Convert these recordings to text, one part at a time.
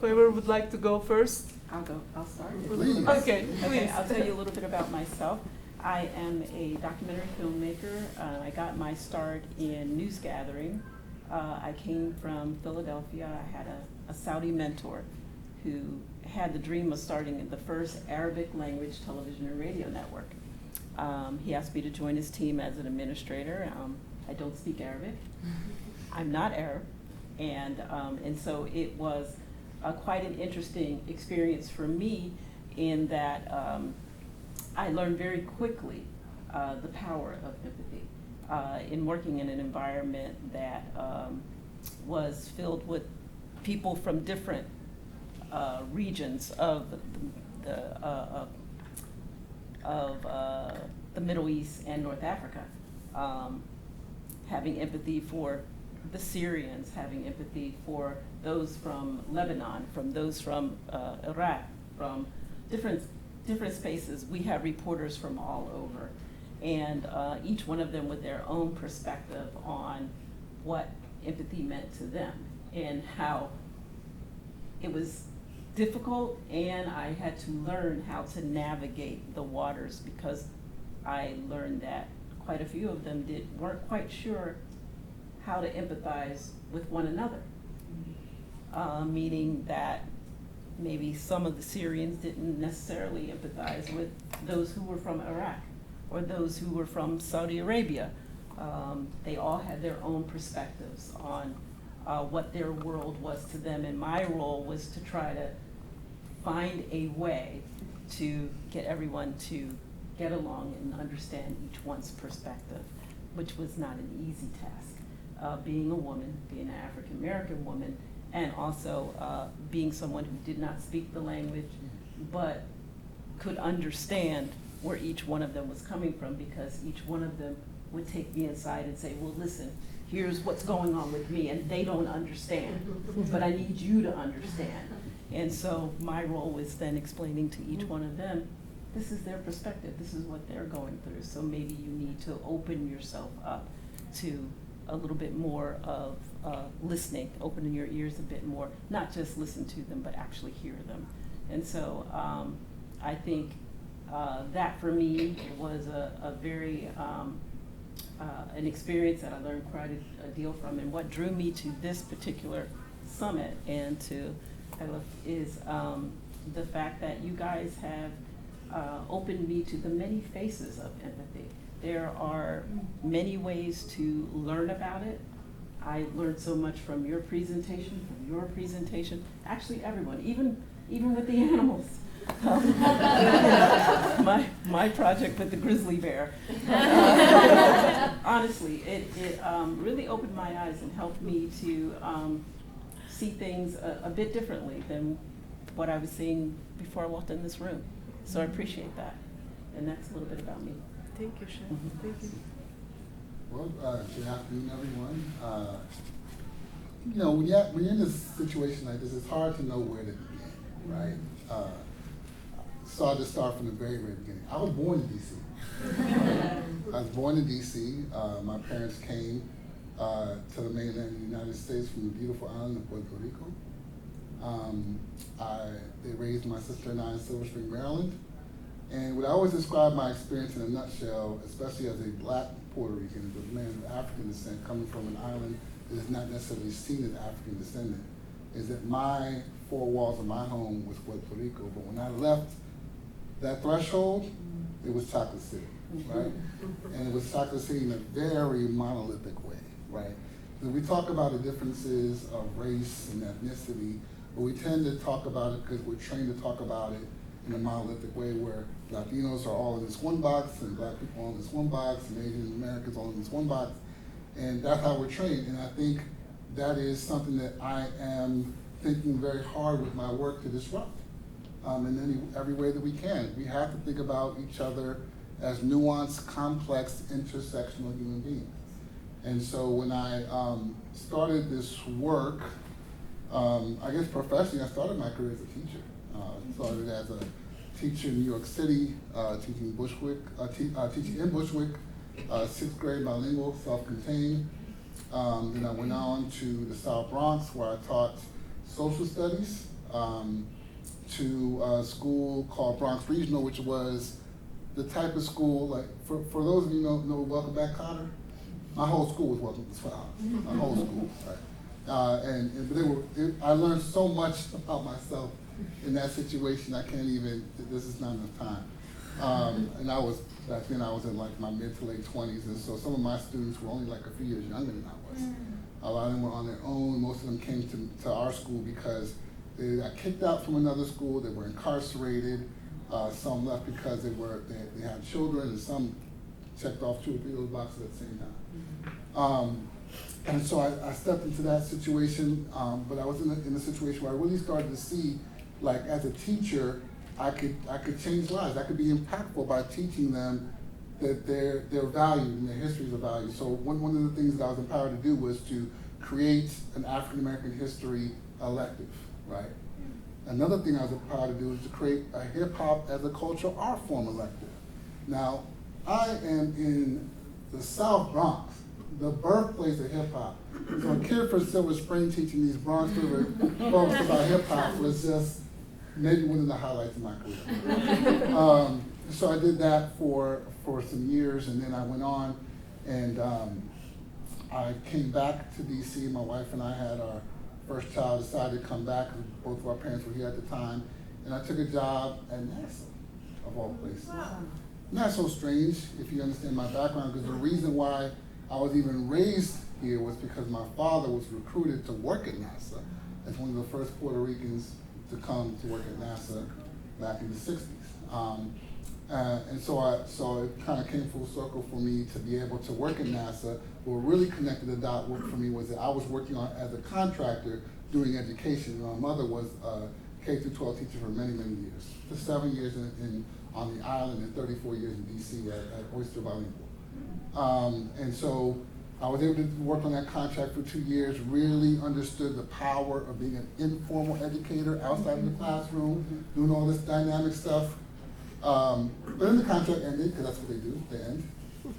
Whoever would like to go first? I'll start. Please. Okay, please. Okay, I'll tell you a little bit about myself. I am a documentary filmmaker. I got my start in news gathering. I came from Philadelphia. I had a Saudi mentor who had the dream of starting the first Arabic language television and radio network. He asked me to join his team as an administrator. I don't speak Arabic. I'm not Arab. And so it was quite an interesting experience for me in that I learned very quickly the power of empathy in working in an environment that was filled with people from different regions of the Middle East and North Africa. Having empathy for the Syrians, having empathy for those from Lebanon, from those from Iraq, from different spaces. We have reporters from all over, and each one of them with their own perspective on what empathy meant to them and how it was difficult, and I had to learn how to navigate the waters because I learned that quite a few of them weren't quite sure how to empathize with one another, meaning that maybe some of the Syrians didn't necessarily empathize with those who were from Iraq or those who were from Saudi Arabia. They all had their own perspectives on what their world was to them, and my role was to try to find a way to get everyone to get along and understand each one's perspective, which was not an easy task. Being a woman, being an African American woman, and also being someone who did not speak the language, but could understand where each one of them was coming from, because each one of them would take me aside and say, well, listen, here's what's going on with me, and they don't understand, but I need you to understand. And so my role was then explaining to each one of them, this is their perspective, this is what they're going through, so maybe you need to open yourself up to a little bit more of listening, opening your ears a bit more, not just listen to them, but actually hear them. And so I think that for me was a very, an experience that I learned quite a deal from. And what drew me to this particular summit and to is the fact that you guys have opened me to the many faces of empathy. There are many ways to learn about it. I learned so much from your presentation, actually everyone, even with the animals. My project with the grizzly bear. Honestly, it really opened my eyes and helped me to see things a bit differently than what I was seeing before I walked in this room. So I appreciate that. And that's a little bit about me. Thank you, Cheryl. Thank you. Well, good afternoon, everyone. When you're in a situation like this, it's hard to know where to begin, right? So I'll just start from the very, very beginning. I was born in D.C. I was born in D.C. My parents came to the mainland of the United States from the beautiful island of Puerto Rico. They raised my sister and I in Silver Spring, Maryland. And what I always describe my experience in a nutshell, especially as a black Puerto Rican, as a man of African descent coming from an island that is not necessarily seen as African descendant, is that my four walls of my home was Puerto Rico. But when I left that threshold, it was Chocolate City, right? And it was Chocolate City in a very monolithic way, right? So we talk about the differences of race and ethnicity, but we tend to talk about it because we're trained to talk about it in a monolithic way where Latinos are all in this one box and black people all in this one box and Asian Americans all in this one box. And that's how we're trained. And I think that is something that I am thinking very hard with my work to disrupt in every way that we can. We have to think about each other as nuanced, complex, intersectional human beings. And so when I started this work, I guess professionally, I started my career as a teacher. Started as a teacher in New York City, teaching in Bushwick, 6th grade bilingual, self-contained. Then I went on to the South Bronx where I taught social studies to a school called Bronx Regional, which was the type of school, like, for those of you who know Welcome Back, Kotter? My whole school was Welcome to Kotter. My whole school, right? I learned so much about myself in that situation. I can't even, this is not enough time. And back then I was in like my mid to late 20s, and so some of my students were only like a few years younger than I was. A lot of them were on their own. Most of them came to our school because they got kicked out from another school, they were incarcerated. Some left because they had children, and some checked off 2 or 3 of those boxes at the same time. And so I stepped into that situation, but I was in a situation where I really started to see, like, as a teacher, I could change lives. I could be impactful by teaching them that they're valued and their histories are valued. So one of the things that I was empowered to do was to create an African American history elective, right? Another thing I was empowered to do is to create a hip hop as a cultural art form elective. Now, I am in the South Bronx, the birthplace of hip hop. So a kid from Silver Spring teaching these Bronx River folks about hip hop was just maybe one of the highlights of my career. So I did that for some years, and then I went on and I came back to DC. My wife and I had our first child, decided to come back, because both of our parents were here at the time, and I took a job at NASA, of all places. Wow. Not so strange, if you understand my background, because the reason why I was even raised here was because my father was recruited to work at NASA as one of the first Puerto Ricans to come to work at NASA back in the 60s. And so it kind of came full circle for me to be able to work at NASA. What really connected the dot for me was that I was working as a contractor doing education. My mother was a K-12 teacher for many, many years. For 7 years on the island and 34 years in DC at Oyster Bilingual. And so I was able to work on that contract for 2 years, really understood the power of being an informal educator outside of the classroom, doing all this dynamic stuff. But then the contract ended, because that's what they do, they end.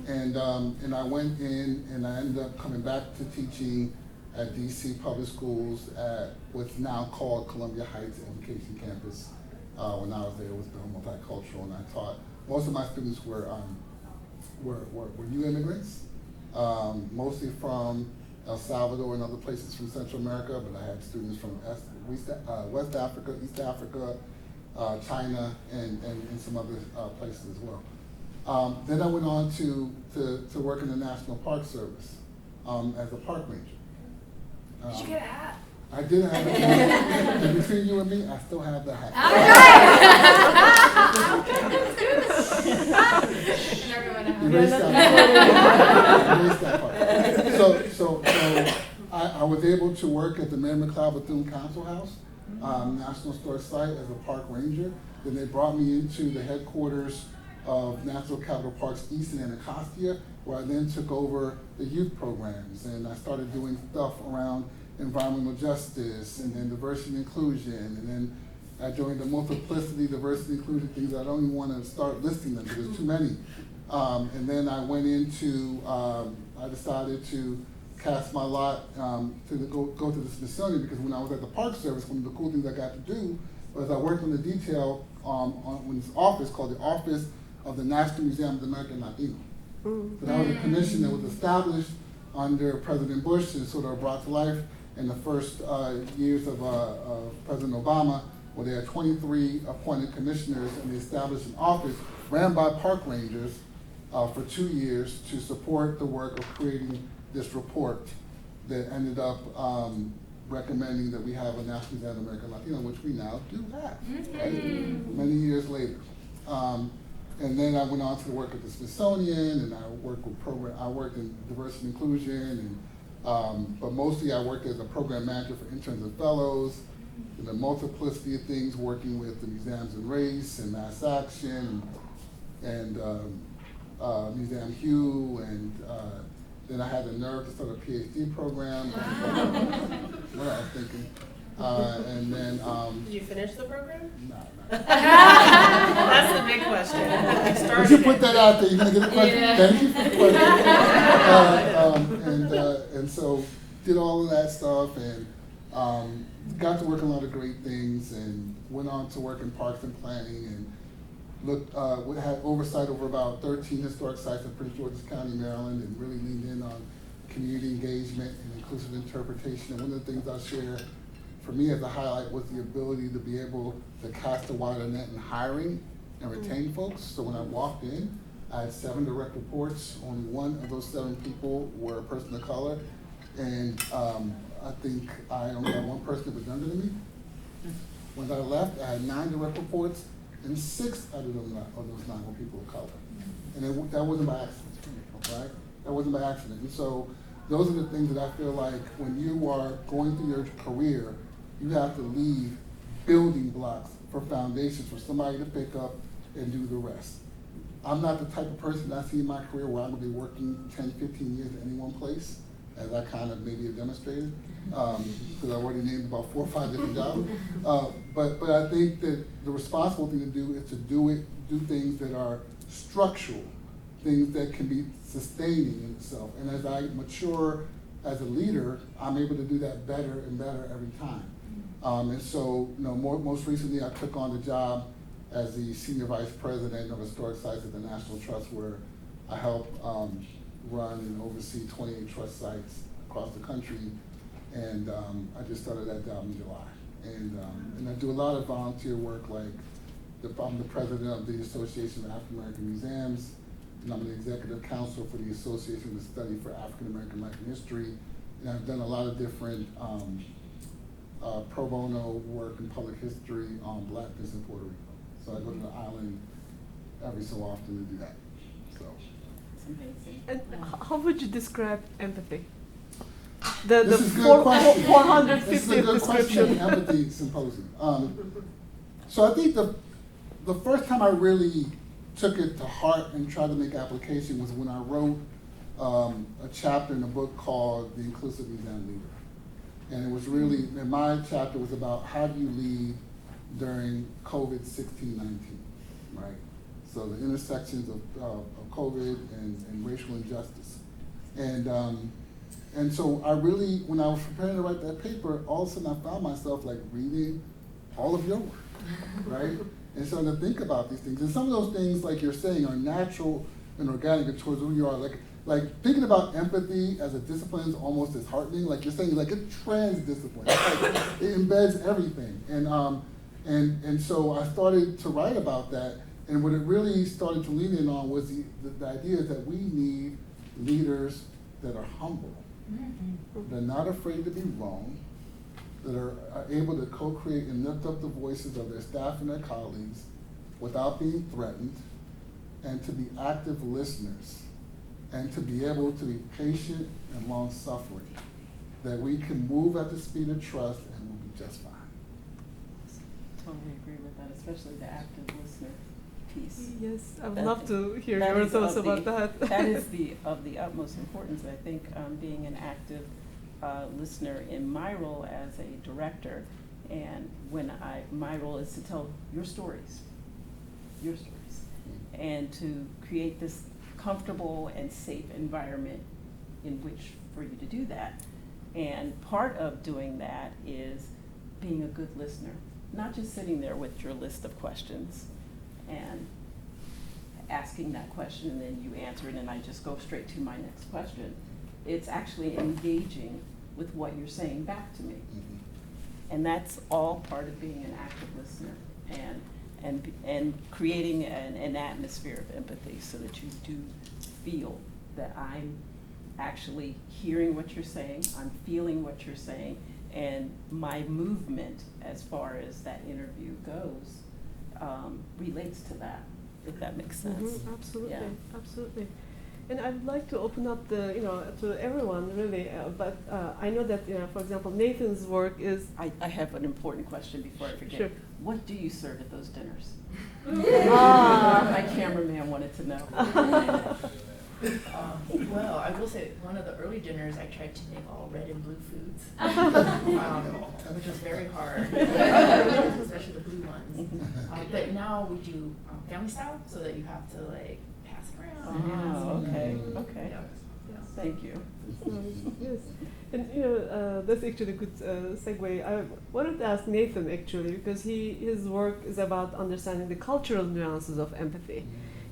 And I went in and I ended up coming back to teaching at DC Public Schools at what's now called Columbia Heights Education Campus. When I was there, it was the multicultural, and I taught. Most of my students were new immigrants, mostly from El Salvador and other places from Central America, but I had students from West Africa, East Africa, China, and some other places as well. Then I went on to work in the National Park Service as a park ranger. Did you get a hat? I did have a hat. And between you and me, I still have the hat. Erase that part. So I was able to work at the Mary McLeod Bethune Council House, National Historic Site, as a park ranger. Then they brought me into the headquarters of National Capital Parks Easton and Anacostia, where I then took over the youth programs, and I started doing stuff around environmental justice, and then diversity and inclusion, and then I joined the multiplicity, diversity, inclusion things. I don't even want to start listing them because there's too many. And then I went into, I decided to cast my lot to go to the Smithsonian, because when I was at the Park Service, one of the cool things I got to do was I worked on the detail on this office called the Office of the National Museum of the American Latino. So that was a commission that was established under President Bush and sort of brought to life in the first years of President Obama, where they had 23 appointed commissioners, and they established an office ran by park rangers for 2 years to support the work of creating this report that ended up recommending that we have a National Museum of American Latino, which we now do have, right? Many years later. And then I went on to work at the Smithsonian, and I worked in diversity and inclusion, and but mostly I worked as a program manager for interns and fellows, and a multiplicity of things, working with the Museums and Race and Mass Action and Museum Hugh, and then I had the nerve to start a PhD program. What I was thinking. And then Did you finish the program? No. That's the big question. Would you put that out there? You're gonna get a question. Yeah. Thank you for the question. And so did all of that stuff, and Got to work on a lot of great things and went on to work in parks and planning and had oversight over about 13 historic sites in Prince George's County, Maryland, and really leaned in on community engagement and inclusive interpretation. And one of the things I'll share for me as a highlight was the ability to be able to cast a wider net in hiring and retain folks. So when I walked in, I had 7 direct reports. Only one of those 7 people were a person of color. And I think I only had one person that was younger than me. When I left, I had 9 direct reports, and 6 out of those 9 were people of color. And that wasn't by accident, right? That wasn't by accident. And so those are the things that I feel like when you are going through your career, you have to leave building blocks for foundations for somebody to pick up and do the rest. I'm not the type of person that I see in my career where I'm gonna be working 10, 15 years at any one place, as I kind of maybe have demonstrated, because I've already named about 4 or 5 different jobs. But I think that the responsible thing to do is to do things that are structural, things that can be sustaining in itself. And as I mature as a leader, I'm able to do that better and better every time. And so, most recently I took on the job as the Senior Vice President of Historic Sites at the National Trust, where I help run and oversee 28 trust sites across the country. And I just started that job in July. And I do a lot of volunteer work, like I'm the president of the Association of African American Museums, and I'm the executive counsel for the Association of the Study for African American Life and History. And I've done a lot of different pro bono work in public history on Blackness in Puerto Rico. So I go to the island every so often to do that. So. It's amazing. And Wow. how would you describe empathy? The This is a good question. 450th This is a good question description. at the Empathy Symposium. So I think the first time I really took it to heart and tried to make application was when I wrote a chapter in a book called The Inclusive Museum Leader. And it was really, and my chapter was about how do you lead during COVID-19, right? So the intersections of COVID and racial injustice. And so I really, when I was preparing to write that paper, all of a sudden I found myself like reading all of your work, right? And so to think about these things, and some of those things, like you're saying, are natural and organic towards who you are. Like thinking about empathy as a discipline is almost disheartening. Like you're saying, like it's trans-discipline. It embeds everything. And so I started to write about that. And what it really started to lean in on was the idea that we need leaders that are humble. They're not afraid to be wrong, that are able to co-create and lift up the voices of their staff and their colleagues without being threatened, and to be active listeners, and to be able to be patient and long-suffering, that we can move at the speed of trust and we'll be just fine. Totally agree with that, especially the active listener piece. Yes, I would That- love to hear that your is thoughts of about the- that. That is of the utmost importance, I think, being an active listener in my role as a director. And my role is to tell your stories, and to create this comfortable and safe environment in which for you to do that. And part of doing that is being a good listener, not just sitting there with your list of questions and asking that question and then you answer it and I just go straight to my next question. It's actually engaging with what you're saying back to me. And that's all part of being an active listener and creating an atmosphere of empathy so that you do feel that I'm actually hearing what you're saying, I'm feeling what you're saying, and my movement as far as that interview goes relates to that, if that makes sense. Absolutely, Yeah. absolutely. And I'd like to open up to everyone really, but I know that, for example, Nathan's work is. I have an important question before I forget. Sure. What do you serve at those dinners? Ah. My cameraman wanted to know. Well, I will say, one of the early dinners, I tried to make all red and blue foods, which was very hard, especially the blue ones. But now we do family style, so that you have to like pass it around. Oh, okay, Yeah. okay. Yeah. Thank you. Yes. And that's actually a good segue. I wanted to ask Nathan actually, because his work is about understanding the cultural nuances of empathy.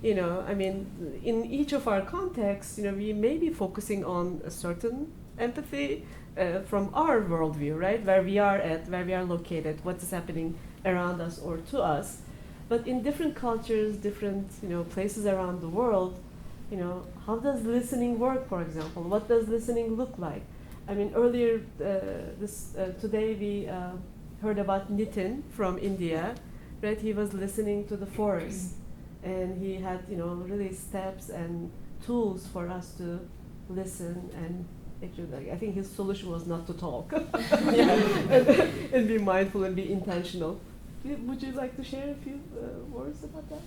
I mean, in each of our contexts, we may be focusing on a certain empathy from our worldview, right? Where we are at, where we are located, what is happening around us or to us. But in different cultures, different places around the world, how does listening work, for example? What does listening look like? I mean, earlier today we heard about Nitin from India, right? He was listening to the forest, and he had really steps and tools for us to listen. And actually, I think his solution was not to talk, and be mindful and be intentional. Would you like to share a few words about that?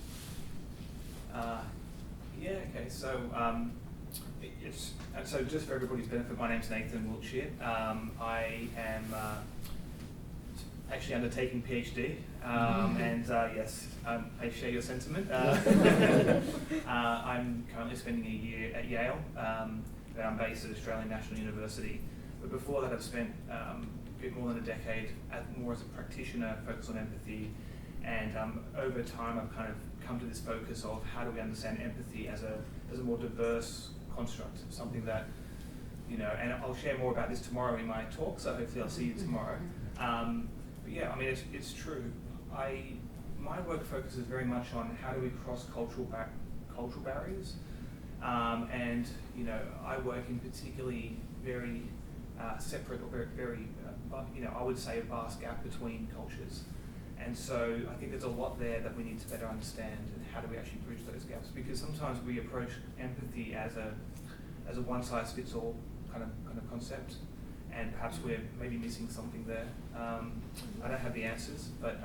Okay. So, so just for everybody's benefit, my name's Nathan Wiltshire. I am actually undertaking PhD, and yes, I share your sentiment. I'm currently spending a year at Yale, and I'm based at Australian National University. But before that, I've spent a bit more than a decade more as a practitioner, focused on empathy, and over time I've kind of come to this focus of how do we understand empathy as a more diverse construct, something that, and I'll share more about this tomorrow in my talk, so hopefully I'll see you tomorrow. But yeah, I mean, it's true. My work focuses very much on how do we cross cultural barriers, and I work in particularly very separate or very I would say a vast gap between cultures. And so I think there's a lot there that we need to better understand, and how do we actually bridge those gaps? Because sometimes we approach empathy as a one-size-fits-all kind of concept, and perhaps we're maybe missing something there. I don't have the answers, but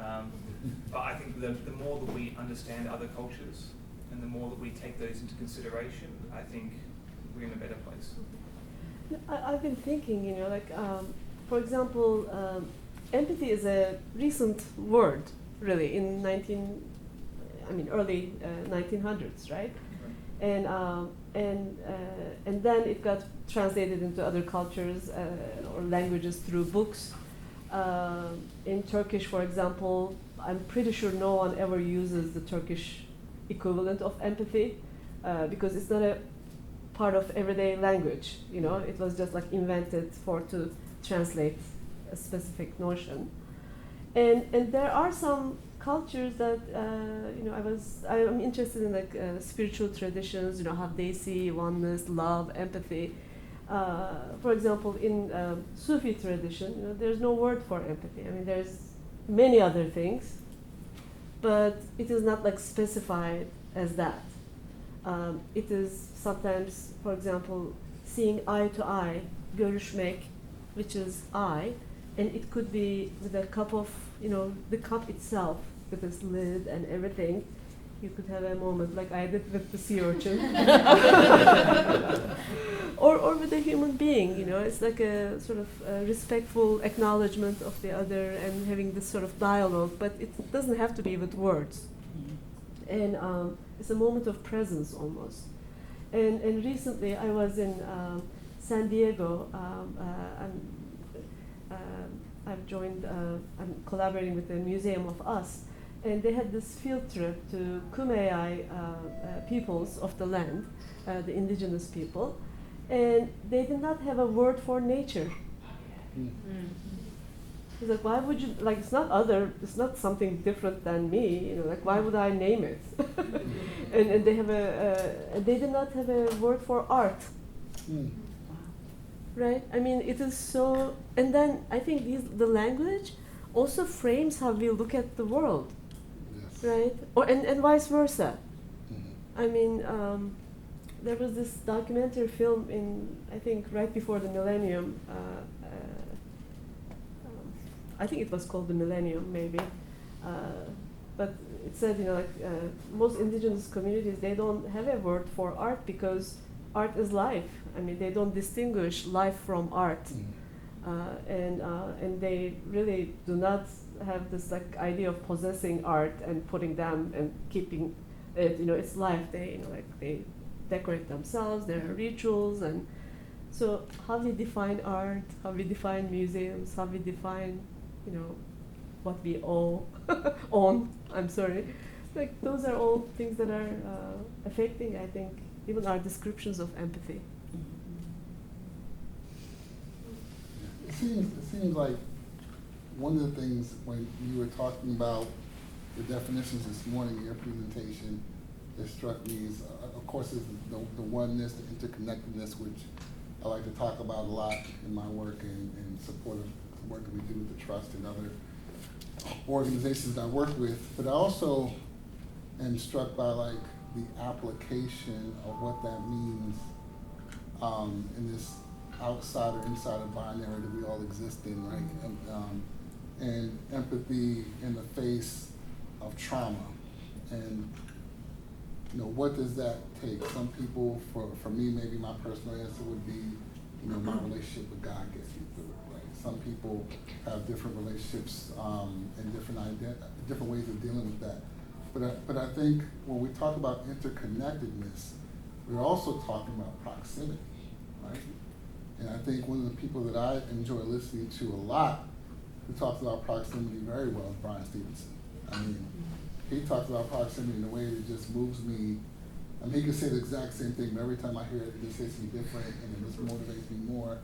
I think the more that we understand other cultures, and the more that we take those into consideration, I think we're in a better place. I've been thinking, for example, empathy is a recent word, really, in early 1900s, right? And then it got translated into other cultures or languages through books. In Turkish, for example, I'm pretty sure no one ever uses the Turkish equivalent of empathy because it's not a part of everyday language. It was just like invented to translate a specific notion. And there are some cultures that I'm interested in, spiritual traditions, how they see oneness, love, empathy. For example, in Sufi tradition, there's no word for empathy. I mean, there's many other things, but it is not specified as that. It is sometimes, for example, seeing eye to eye, görüşmek, which is eye, and it could be with a cup of, the cup itself, with its lid and everything. You could have a moment like I did with the sea urchin. or with a human being, it's like a sort of respectful acknowledgement of the other and having this sort of dialogue, but it doesn't have to be with words. And it's a moment of presence almost. And recently I was in San Diego. I'm collaborating with the Museum of Us, and they had this field trip to Kumeyaay peoples of the land, the indigenous people, and they did not have a word for nature. He's like, why would you, it's not something different than me, why would I name it? and they did not have a word for art. Right? I mean, it is so, and then I think the language also frames how we look at the world, Yes. right? And vice versa. Mm-hmm. I mean, there was this documentary film I think right before the millennium. I think it was called The Millennium, maybe. But it said, most indigenous communities, they don't have a word for art because art is life. I mean, they don't distinguish life from art. And they really do not have this idea of possessing art and putting them and keeping it, it's life. They, they decorate themselves, there are rituals, and So how we define art, how we define museums, how we define, what we own, I'm sorry. Like, those are all things that are affecting, I think, even our descriptions of empathy. It seems like one of the things when you were talking about the definitions this morning in your presentation that struck me is, of course, is the oneness, the interconnectedness, which I like to talk about a lot in my work and support of the work that we do with the Trust and other organizations that I work with. But I also am struck by like the application of what that means in this outsider-insider binary that we all exist in, right? And empathy in the face of trauma. And what does that take? Some people, for me, maybe my personal answer would be, my relationship with God gets me through it, right? Some people have different relationships and different ways of dealing with that. But I think when we talk about interconnectedness, we're also talking about proximity, right? And I think one of the people that I enjoy listening to a lot who talks about proximity very well is Brian Stevenson. I mean, he talks about proximity in a way that just moves me. I mean, he can say the exact same thing, but every time I hear it, it just hits me different, and it just motivates me more.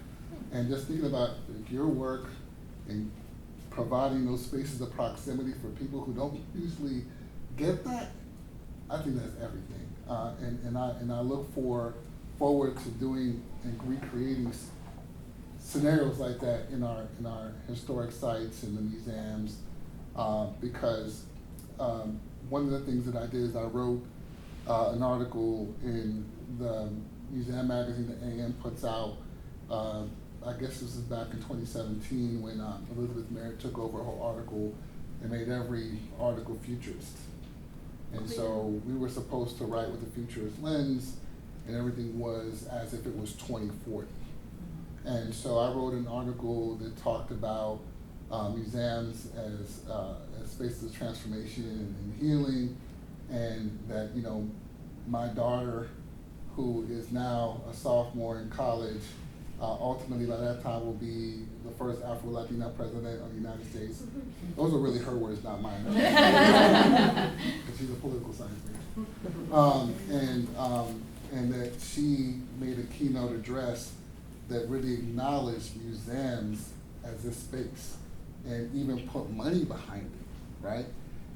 And just thinking about your work and providing those spaces of proximity for people who don't usually get that, I think that's everything. And I look forward to doing and recreating scenarios like that in our historic sites and the museums, because one of the things that I did is I wrote an article in the museum magazine that AM puts out. I guess this is back in 2017 when Elizabeth Merritt took over her whole article and made every article futurist. And so we were supposed to write with a futurist lens, and everything was as if it was 2040. And so I wrote an article that talked about museums as spaces of transformation and healing, and that, my daughter, who is now a sophomore in college, ultimately by that time will be the first Afro-Latina president of the United States. Those are really her words, not mine. Because she's a political science major. And that she made a keynote address that really acknowledged museums as this space and even put money behind it, right?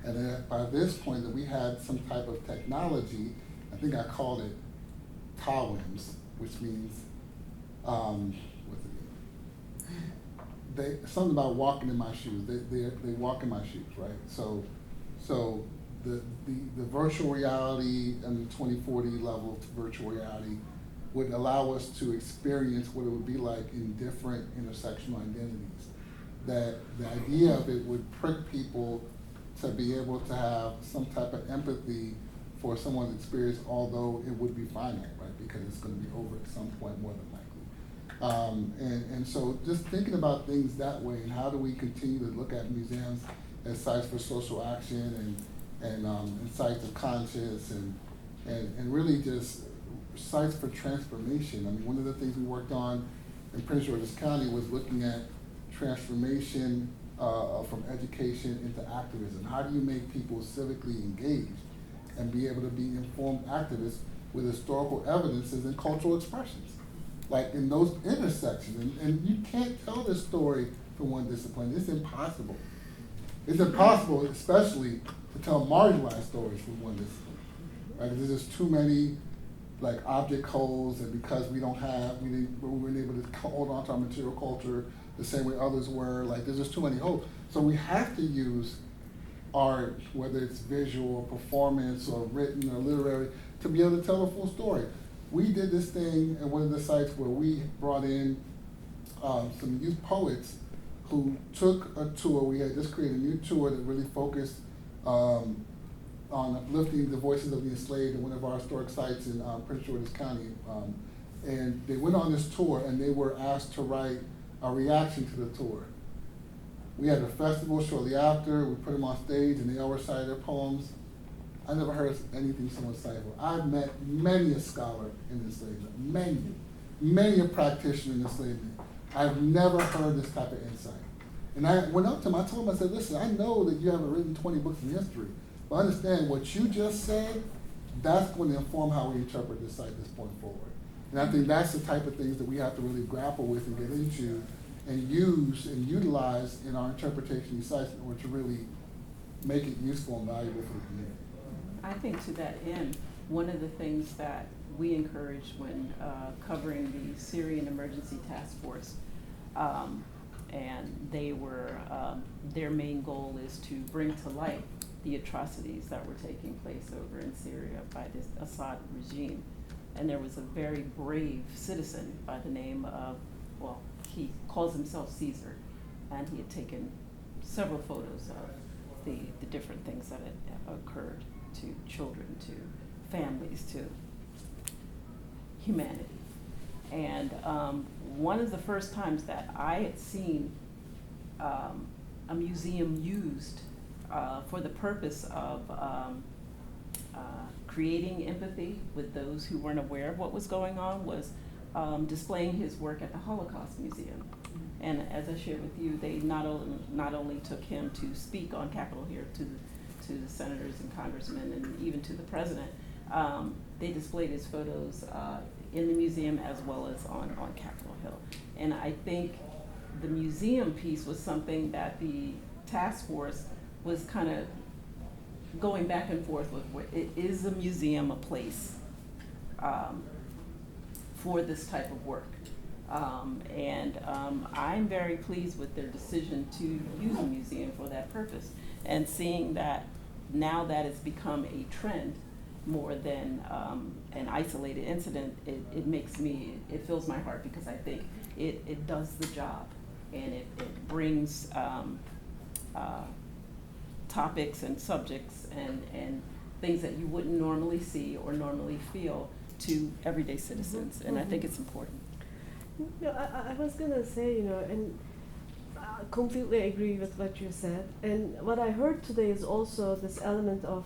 And then by this point that we had some type of technology, I think I called it TAWIMS, which means, something about walking in my shoes. They walk in my shoes, right? So the virtual reality and the 2040 level of virtual reality would allow us to experience what it would be like in different intersectional identities. That the idea of it would prick people to be able to have some type of empathy for someone's experience, although it would be finite, right? Because it's going to be over at some point, more than likely. And so just thinking about things that way, and how do we continue to look at museums as sites for social action and sites of conscience and really just sites for transformation. I mean, one of the things we worked on in Prince George's County was looking at transformation from education into activism. How do you make people civically engaged and be able to be informed activists with historical evidences and cultural expressions? Like in those intersections, and you can't tell this story from one discipline. It's impossible. It's impossible, especially to tell marginalized stories from one discipline, right? There's just too many like object codes, and because we weren't able to hold on to our material culture the same way others were, like there's just too many holes. So we have to use art, whether it's visual, performance, or written or literary, to be able to tell the full story. We did this thing at one of the sites where we brought in some youth poets who took a tour. We had just created a new tour that really focused on uplifting the voices of the enslaved in one of our historic sites in Prince George's County. And they went on this tour and they were asked to write a reaction to the tour. We had a festival shortly after. We put them on stage and they all recited their poems. I never heard anything so insightful. I've met many a scholar in enslavement, many. many a practitioner in this lady, I've never heard this type of insight. And I went up to him, I told him, I said, listen, I know that you haven't written 20 books in history, but understand what you just said, that's going to inform how we interpret this site this point forward. And I think that's the type of things that we have to really grapple with and get into and use and utilize in our interpretation of these sites in order to really make it useful and valuable for the community. I think to that end, one of the things that we encouraged when covering the Syrian Emergency Task Force, and they were, their main goal is to bring to light the atrocities that were taking place over in Syria by this Assad regime. And there was a very brave citizen by the name of, well, he calls himself Caesar, and he had taken several photos of the different things that had occurred to children, to families, to humanity. And one of the first times that I had seen a museum used for the purpose of creating empathy with those who weren't aware of what was going on was displaying his work at the Holocaust Museum. And as I shared with you, they not only took him to speak on Capitol Hill to the senators and congressmen and even to the president, they displayed his photos in the museum as well as on Capitol Hill. And I think the museum piece was something that the task force was kind of going back and forth with. Is a museum a place for this type of work? And I'm very pleased with their decision to use a museum for that purpose, and seeing that now that it's become a trend more than an isolated incident, it fills my heart, because I think it does the job, and it brings topics and subjects and things that you wouldn't normally see or normally feel to everyday citizens, and I think it's important. I was gonna say, and I completely agree with what you said. And what I heard today is also this element of,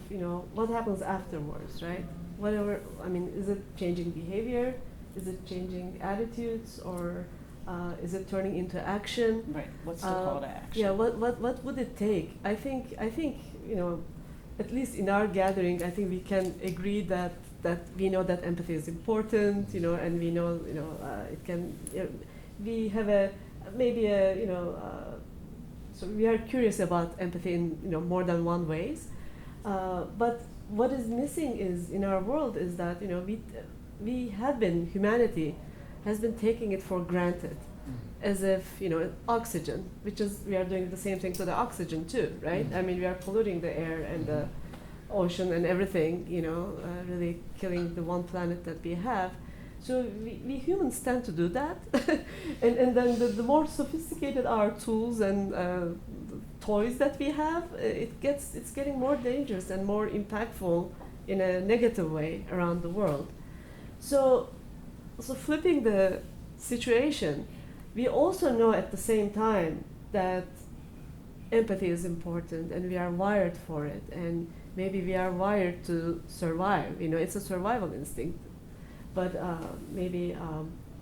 what happens afterwards, right? Whatever, is it changing behavior? Is it changing attitudes? Or is it turning into action? Right, what's the call to action? Yeah, what would it take? I think, at least in our gathering, I think we can agree that we know that empathy is important, and we know, it can, we have so we are curious about empathy in, more than one ways. But what is missing is, in our world, is that, humanity has been taking it for granted, as if, oxygen, we are doing the same thing to the oxygen too, right? We are polluting the air and the ocean and everything, really killing the one planet that we have. So we humans tend to do that. and then the more sophisticated our tools and toys that we have, it's getting more dangerous and more impactful in a negative way around the world. So flipping the situation, we also know at the same time that empathy is important, and we are wired for it, and maybe we are wired to survive. It's a survival instinct, but maybe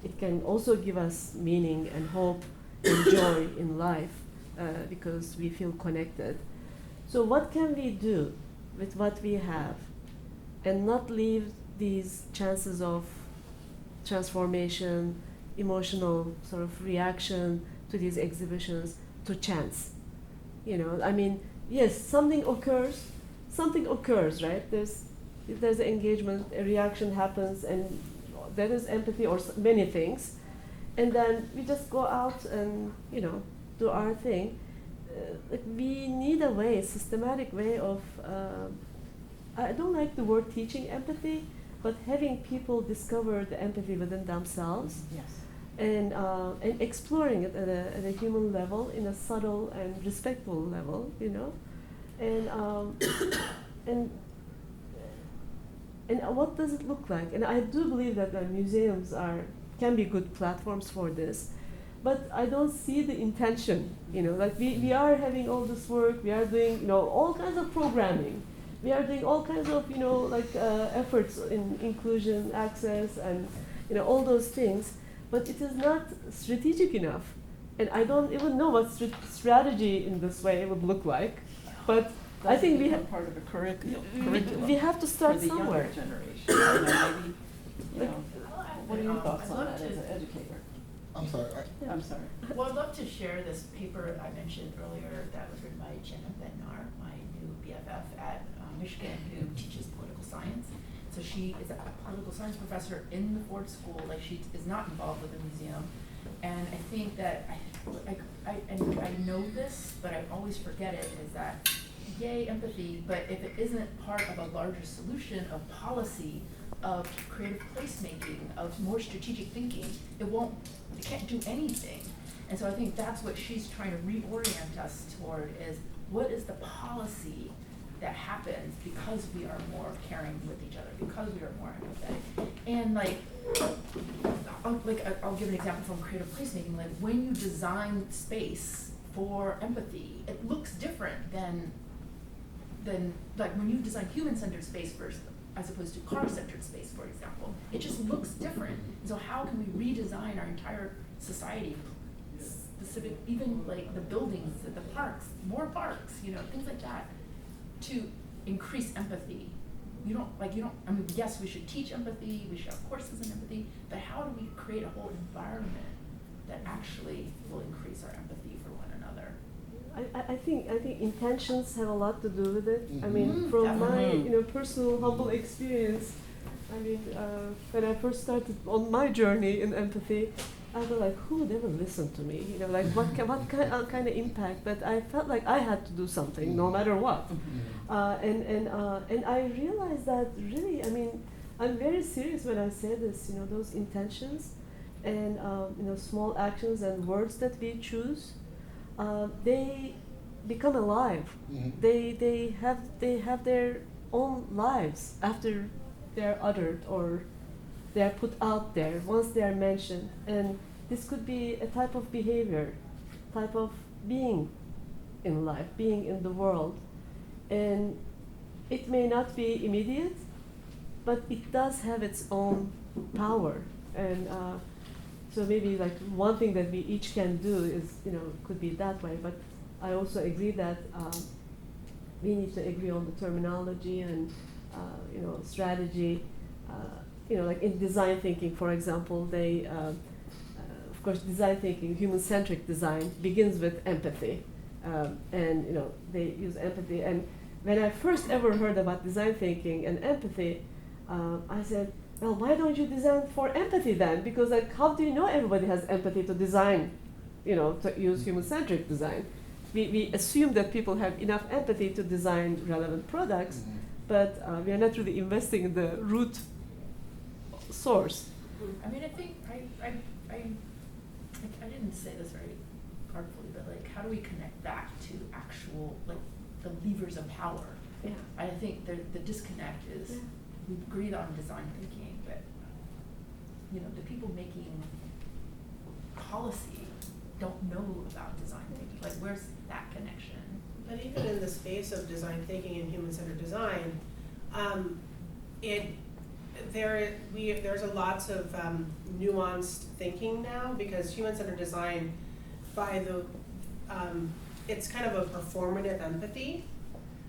it can also give us meaning and hope and joy in life, because we feel connected. So what can we do with what we have and not leave these chances of transformation, emotional sort of reaction to these exhibitions to chance? Yes, something occurs, right? There's an engagement, a reaction happens, and that is empathy or many things. And then we just go out and, do our thing. We need a systematic way of, I don't like the word teaching empathy, but having people discover the empathy within themselves. Yes. And exploring it at a human level, in a subtle and respectful level, and what does it look like? And I do believe that museums can be good platforms for this, but I don't see the intention. We are having all this work, we are doing all kinds of programming, we are doing all kinds of efforts in inclusion, access, and all those things, but it is not strategic enough. And I don't even know what strategy in this way would look like, but I think we have part of the curriculum. we have to start for the somewhere. younger generation. Maybe, what are your thoughts I'd on love that as to- an educator? I'm sorry. I'm sorry. Well, I'd love to share this paper I mentioned earlier that was written by Jenna Bednar, my new BFF at Michigan, who teaches political science. So she is a political science professor in the Ford School, like she is not involved with the museum. And I think that I know this, but I always forget it, is that yay, empathy, but if it isn't part of a larger solution of policy, of creative placemaking, of more strategic thinking, it can't do anything. And so I think that's what she's trying to reorient us toward, is what is the policy that happens because we are more caring with each other, because we are more empathetic. And I'll give an example from creative placemaking. Like when you design space for empathy, it looks different than like when you design human-centered space first, as opposed to car-centered space, for example. It just looks different. And so how can we redesign our entire society, specific, even like the buildings, the parks, more parks, things like that, to increase empathy? I mean, yes, we should teach empathy, we should have courses in empathy, but how do we create a whole environment that actually will increase our empathy for one another? I think intentions have a lot to do with it. I mean, Mhm. from Definitely. my personal humble experience, I mean, when I first started on my journey in empathy, I was like, who would ever listen to me? Like what kind of impact? But I felt like I had to do something, no matter what. And I realized that really, I mean, I'm very serious when I say this. Those intentions, and small actions and words that we choose, they become alive. Mhm. They have their own lives after they're uttered or they are put out there, once they are mentioned. And this could be a type of behavior, type of being in life, being in the world. And it may not be immediate, but it does have its own power. And so maybe like one thing that we each can do is, could be that way. But I also agree that we need to agree on the terminology and, strategy. Like in design thinking, for example, of course, design thinking, human-centric design begins with empathy. And, they use empathy. And when I first ever heard about design thinking and empathy, I said, well, why don't you design for empathy then? Because how do you know everybody has empathy to design, to use human-centric design? We assume that people have enough empathy to design relevant products, but we are not really investing in the root source. I mean, I think I didn't say this very artfully, but how do we connect that to actual, the levers of power? Yeah. I think the disconnect is, we agreed on design thinking, but, the people making policy don't know about design thinking. Where's that connection? But even in the space of design thinking and human-centered design, there's a lots of nuanced thinking now, because human-centered design, it's kind of a performative empathy,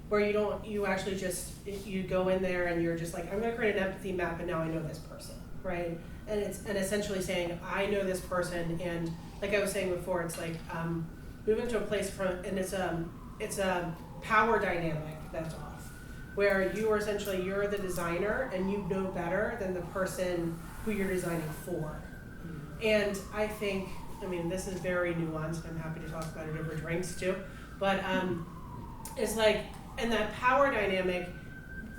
where you actually just, you go in there and you're just like, I'm gonna create an empathy map and now I know this person, right? And it's essentially saying, I know this person, and like I was saying before, it's like moving to a place and it's a power dynamic that's off, where you're the designer and you know better than the person who you're designing for. And I think, this is very nuanced. I'm happy to talk about it over drinks too, but it's like, and that power dynamic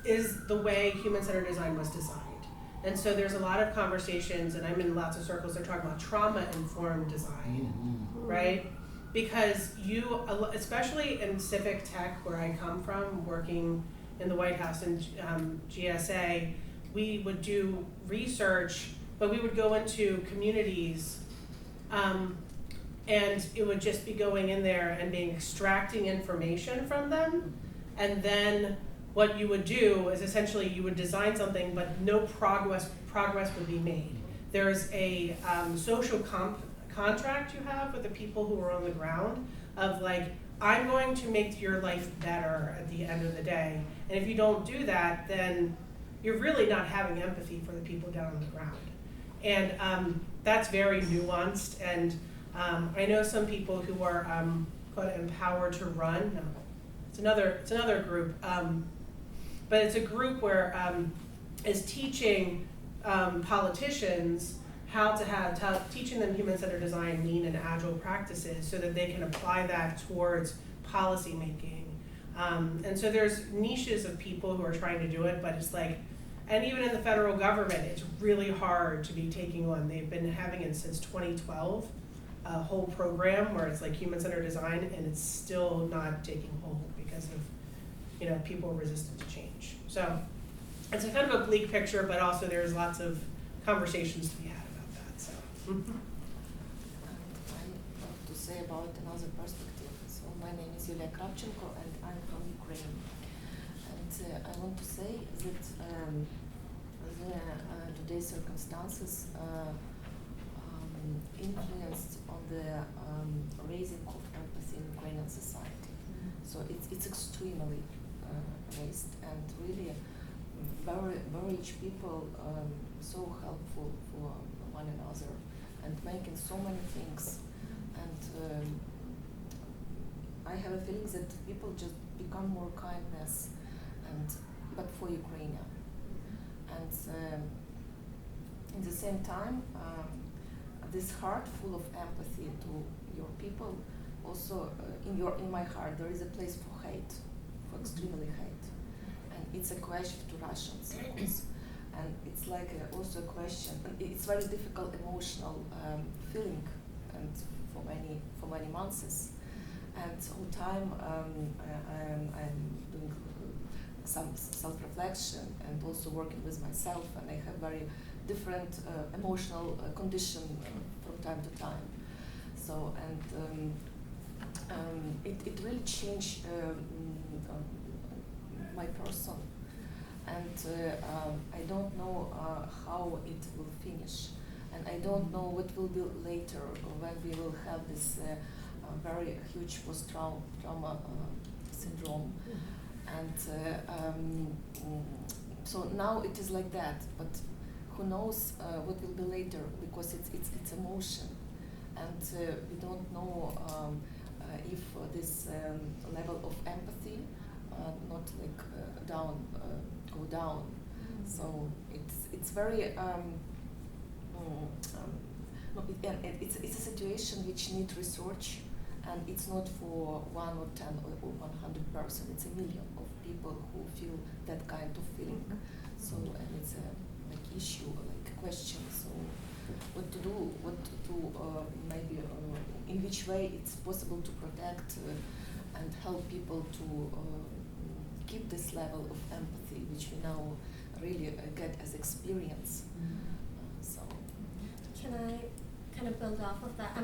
is the way human-centered design was designed. And so there's a lot of conversations, and I'm in lots of circles that are talking about trauma-informed design, right? Because especially in civic tech, where I come from, working in the White House and GSA, we would do research, but we would go into communities, and it would just be going in there and being extracting information from them. And then what you would do is essentially you would design something, but no progress would be made. there's a social contract you have with the people who are on the ground of like, I'm going to make your life better at the end of the day. And if you don't do that, then you're really not having empathy for the people down on the ground. And that's very nuanced. And I know some people who are called Empowered to Run. No, it's another group. But it's a group where is teaching politicians how to teaching them human-centered design, lean and agile practices so that they can apply that towards policy making. And so there's niches of people who are trying to do it, but it's like, and even in the federal government, it's really hard to be taking on. They've been having it since 2012, a whole program where it's like human-centered design, and it's still not taking hold because of, people resistant to change. So it's a kind of a bleak picture, but also there's lots of conversations to be had about that. So. And I want to say about another perspective. So my name is Yulia Kravchenko, and I'm from Ukraine. And I want to say that today's circumstances influenced on the raising of empathy in Ukrainian society. So it's extremely raised, and really very rich people so helpful for one another and making so many things. And I have a feeling that people just become more kindness, but for Ukraine. And in the same time, this heart full of empathy to your people, also in my heart there is a place for hate, for extremely hate. And it's a question to Russians, of course. And it's like also a question, and it's very difficult emotional feeling, and for many months. And all time I'm doing some self-reflection and also working with myself, and I have very different emotional condition from time to time. So, and it really changed my person. And I don't know how it will finish. And I don't know what will be later when we will have this very huge post-trauma syndrome. And so now it is like that, but who knows what will be later, because it's emotion. And we don't know if this level of empathy not like go down. So it's very it's a situation which needs research, and it's not for 1 or 10 or 100%. It's a million of people who feel that kind of feeling. So, and it's a like issue, like a question. So, what to do? What to maybe in which way it's possible to protect and help people to keep this level of empathy, which we now really get as experience. So, can I kind of build off of that?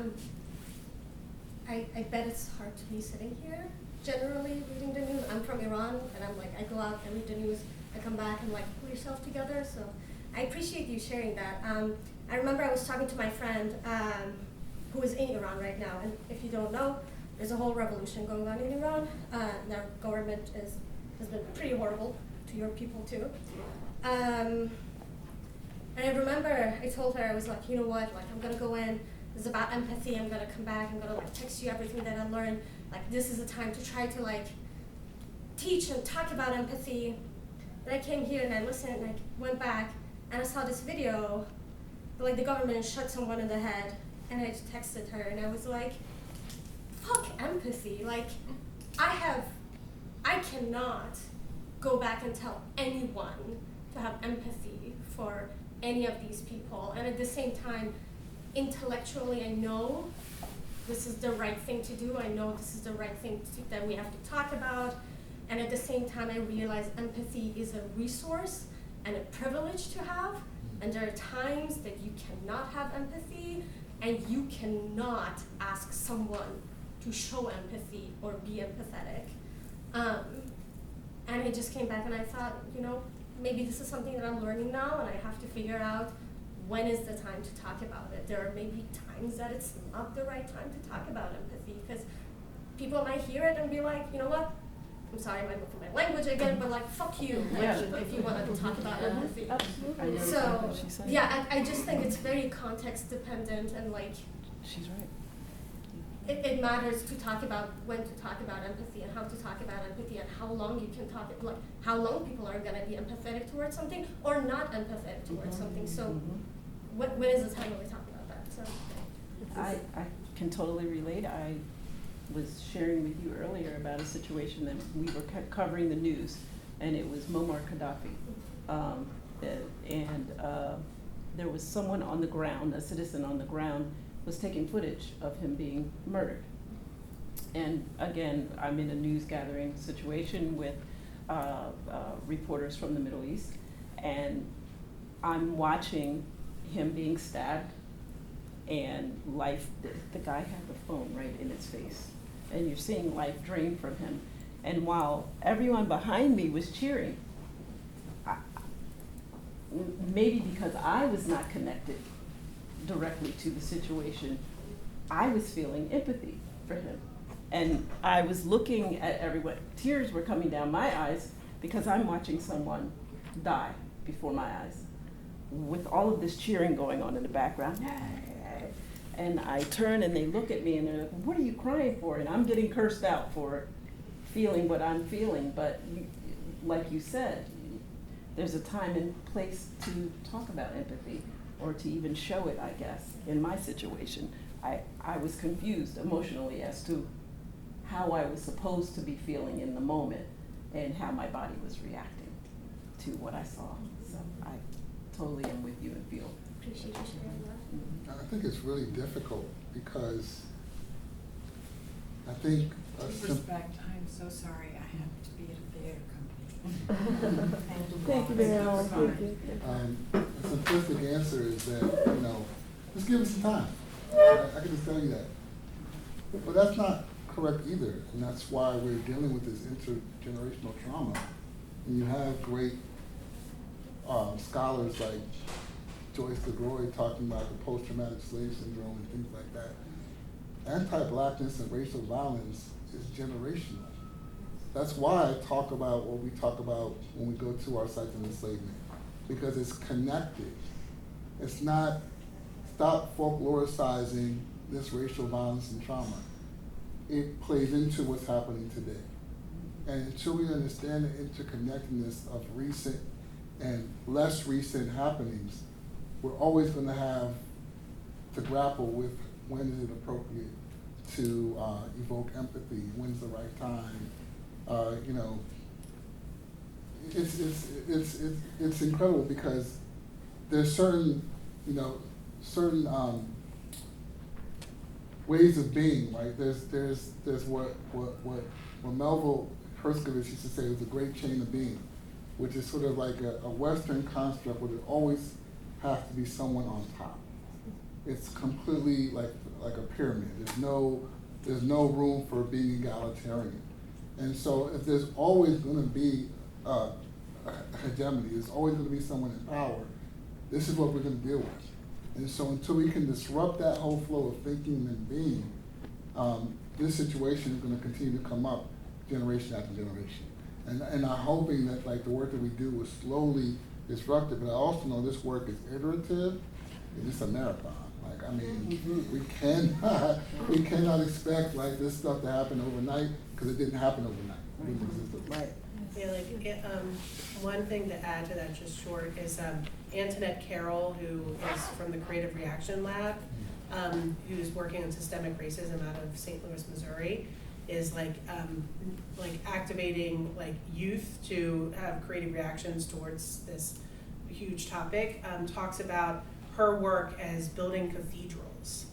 I bet it's hard to be sitting here generally reading the news. I'm from Iran, and I'm like, I go out, I read the news, I come back and like pull yourself together. So I appreciate you sharing that. I remember I was talking to my friend who is in Iran right now, and if you don't know, there's a whole revolution going on in Iran. Their government has been pretty horrible to your people too. And I remember I told her, I was like, you know what, like I'm gonna go in, this is about empathy, I'm gonna come back, I'm gonna like text you everything that I learned. Like this is the time to try to like teach and talk about empathy. And I came here and I listened and I went back and I saw this video, like the government shot someone in the head, and I just texted her and I was like, fuck empathy. Like I cannot go back and tell anyone to have empathy for any of these people. And at the same time, intellectually, I know this is the right thing to do. I know this is the right thing that we have to talk about. And at the same time, I realize empathy is a resource and a privilege to have. And there are times that you cannot have empathy, and you cannot ask someone to show empathy or be empathetic. And I just came back and I thought, maybe this is something that I'm learning now, and I have to figure out when is the time to talk about it? There are maybe times that it's not the right time to talk about empathy, because people might hear it and be like, you know what? I'm sorry, I might look at my language again, but like, fuck you, like, Yeah. if you want to talk about empathy. Absolutely. I know So, exactly what she's saying. yeah, I just think it's very context dependent, and like, She's right. it matters to talk about when to talk about empathy and how to talk about empathy and how long you can talk, like how long people are gonna be empathetic towards something or not empathetic towards something. So Mhm. when is the time when we talk about that? So I can totally relate. I was sharing with you earlier about a situation that we were covering the news, and it was Muammar Gaddafi. There was someone on the ground, a citizen on the ground, was taking footage of him being murdered. And again, I'm in a news gathering situation with reporters from the Middle East, and I'm watching him being stabbed, and life, the guy had the phone right in his face, and you're seeing life drain from him. And while everyone behind me was cheering, maybe because I was not connected directly to the situation, I was feeling empathy for him. And I was looking at everyone, tears were coming down my eyes because I'm watching someone die before my eyes with all of this cheering going on in the background. And I turn and they look at me and they're like, what are you crying for? And I'm getting cursed out for feeling what I'm feeling. But like you said, there's a time and place to talk about empathy, or to even show it, I guess. In my situation, I was confused emotionally as to how I was supposed to be feeling in the moment and how my body was reacting to what I saw. So I totally am with you and feel. appreciate you sharing that. I think it's really difficult because I think With respect, I'm so sorry, I have to be at a theater company. Thank you, Mariel. Thank you. a simplistic answer is that, just give us some time. I can just tell you that. But that's not correct either, and that's why we're dealing with this intergenerational trauma. And you have great scholars like Joyce DeGroy talking about the post-traumatic slave syndrome and things like that. Anti-blackness and racial violence is generational. That's why I talk about what we talk about when we go to our sites of enslavement, because it's connected. It's not, stop folkloricizing this racial violence and trauma. It plays into what's happening today. And until we understand the interconnectedness of recent and less recent happenings, we're always going to have to grapple with when is it appropriate to evoke empathy, when's the right time. It's incredible because there's certain ways of being, right? There's what Melville Herskovich used to say was a great chain of being, which is sort of like a Western construct where there always has to be someone on top. It's completely like a pyramid. There's no room for being egalitarian. And so if there's always going to be a hegemony, there's always going to be someone in power, this is what we're going to deal with. And so until we can disrupt that whole flow of thinking and being, this situation is going to continue to come up generation after generation. And I'm hoping that the work that we do will slowly disrupt it, but I also know this work is iterative and it's a marathon. We cannot expect this stuff to happen overnight, because it didn't happen overnight. It didn't exist overnight. Yeah, one thing to add to that, just short, is Antoinette Carroll, who is from the Creative Reaction Lab, who's working on systemic racism out of St. Louis, Missouri, is activating youth to have creative reactions towards this huge topic. Talks about her work as building cathedrals.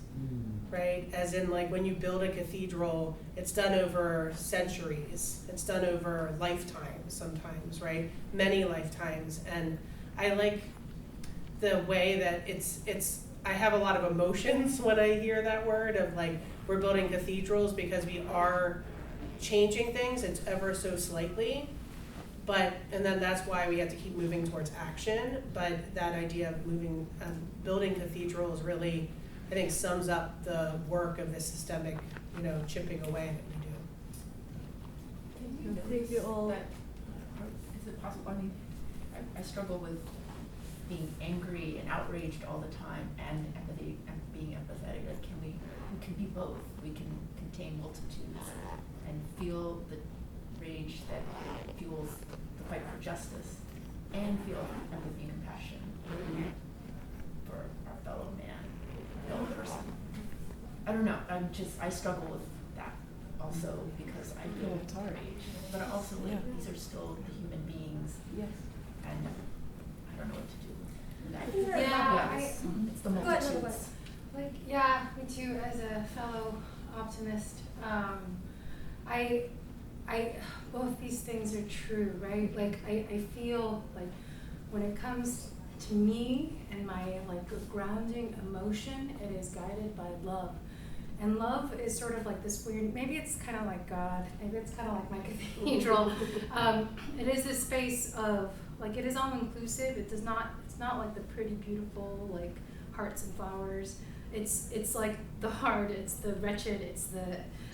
Right? As in, when you build a cathedral, it's done over centuries. It's done over lifetimes sometimes, right? Many lifetimes. And I like the way that I have a lot of emotions when I hear that word of we're building cathedrals, because we are changing things, it's ever so slightly. and then that's why we have to keep moving towards action, but that idea of building cathedrals really, I think, sums up the work of this systemic, chipping away that we do. Can you I think notice you all- that, is it possible, I mean, I struggle with being angry and outraged all the time and empathy and being empathetic. Like, we can be both. We can contain multitudes and feel the rage that fuels the fight for justice and feel empathy and compassion for our fellow man, fellow person. I don't know, I struggle with that also because I feel rage, but I also these are still the human beings. Yes. And I don't know what to do with that. I think that- Yeah, I- it's the Go ahead, no, multitudes. Like, yeah, me too, as a fellow optimist. I both these things are true, right? Like, I feel like when it comes to me and my grounding emotion, it is guided by love. And love is sort of like this weird, maybe it's kind of like God, maybe it's kind of like my cathedral. It is this space of, it is all inclusive. It's not like the pretty, beautiful, hearts and flowers. It's like the hard, it's the wretched,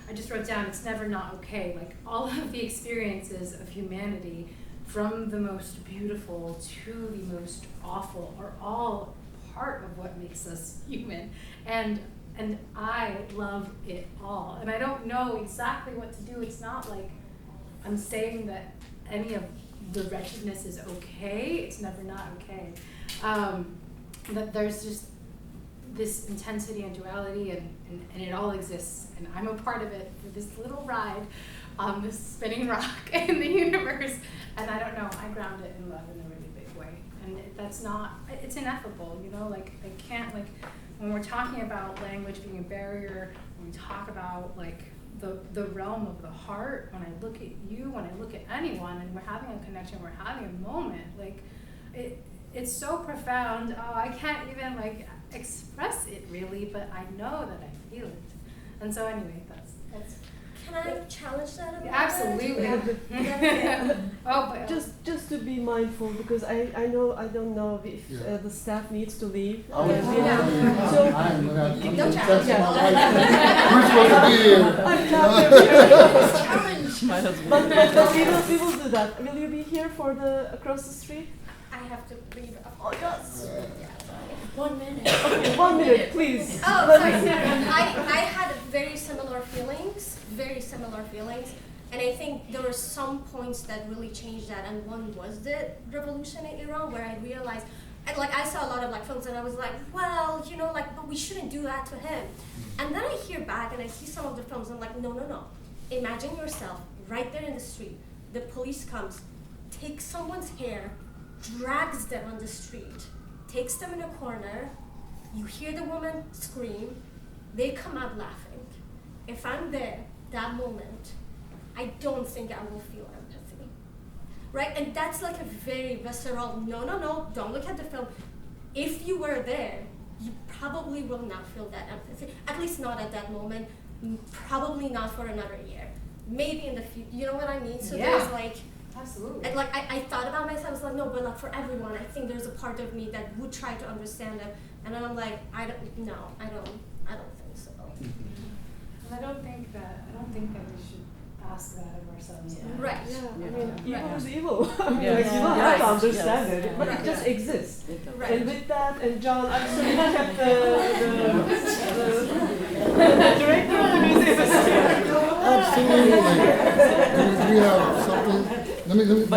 I just wrote down, it's never not okay. All of the experiences of humanity, from the most beautiful to the most awful, are all part of what makes us human. And I love it all. And I don't know exactly what to do. It's not like I'm saying that any of the wretchedness is okay. It's never not okay. That there's just this intensity and duality, and it all exists. And I'm a part of it for this little ride on this spinning rock in the universe. And I don't know, I ground it in love in a really big way. And it's ineffable, I can't, when we're talking about language being a barrier, when we talk about the realm of the heart, when I look at you, when I look at anyone, and we're having a connection, we're having a moment, it's so profound. Oh, I can't even express it really, but I know that I feel it. And so anyway, that's Can I challenge that a little bit? absolutely. Yeah. Oh, but Just to be mindful, because I don't know if Yeah. the staff needs to leave. I was So- I am gonna have to come to Don't the challenge test of him. my life. We're supposed to be here. I'm happy. Challenge. My husband. But we will do that. Will you be here for the across the street? I have to leave. Oh, yes. 1 minute. Okay, 1 minute, please. Oh, sorry. I had very similar feelings, and I think there were some points that really changed that, and one was the revolution in Iran, where I realized, and I saw a lot of films, and I was like, well, but we shouldn't do that to him. And then I hear back, and I see some of the films, and I'm like, no. Imagine yourself right there in the street. The police comes, takes someone's hair, drags them on the street, takes them in a corner, you hear the woman scream, they come out laughing. If I'm there, that moment, I don't think I will feel empathy, right? And that's a very visceral, no, don't look at the film. If you were there, you probably will not feel that empathy, at least not at that moment, probably not for another year, maybe in the future, you know what I mean? So Yeah. there's absolutely. and I thought about myself, I was like, no, but for everyone, I think there's a part of me that would try to understand it. And then I'm like, I don't think so. And I don't think that we should ask that of ourselves. Yeah. Right. Yeah, I Yeah. mean, evil is evil. I mean, Yes. you don't have to Yes. understand Yes. it, but it Right. just exists. Right. And with that, and John, I'm sorry, you kept the director of the museum is here. Absolutely. Do we have something? Let me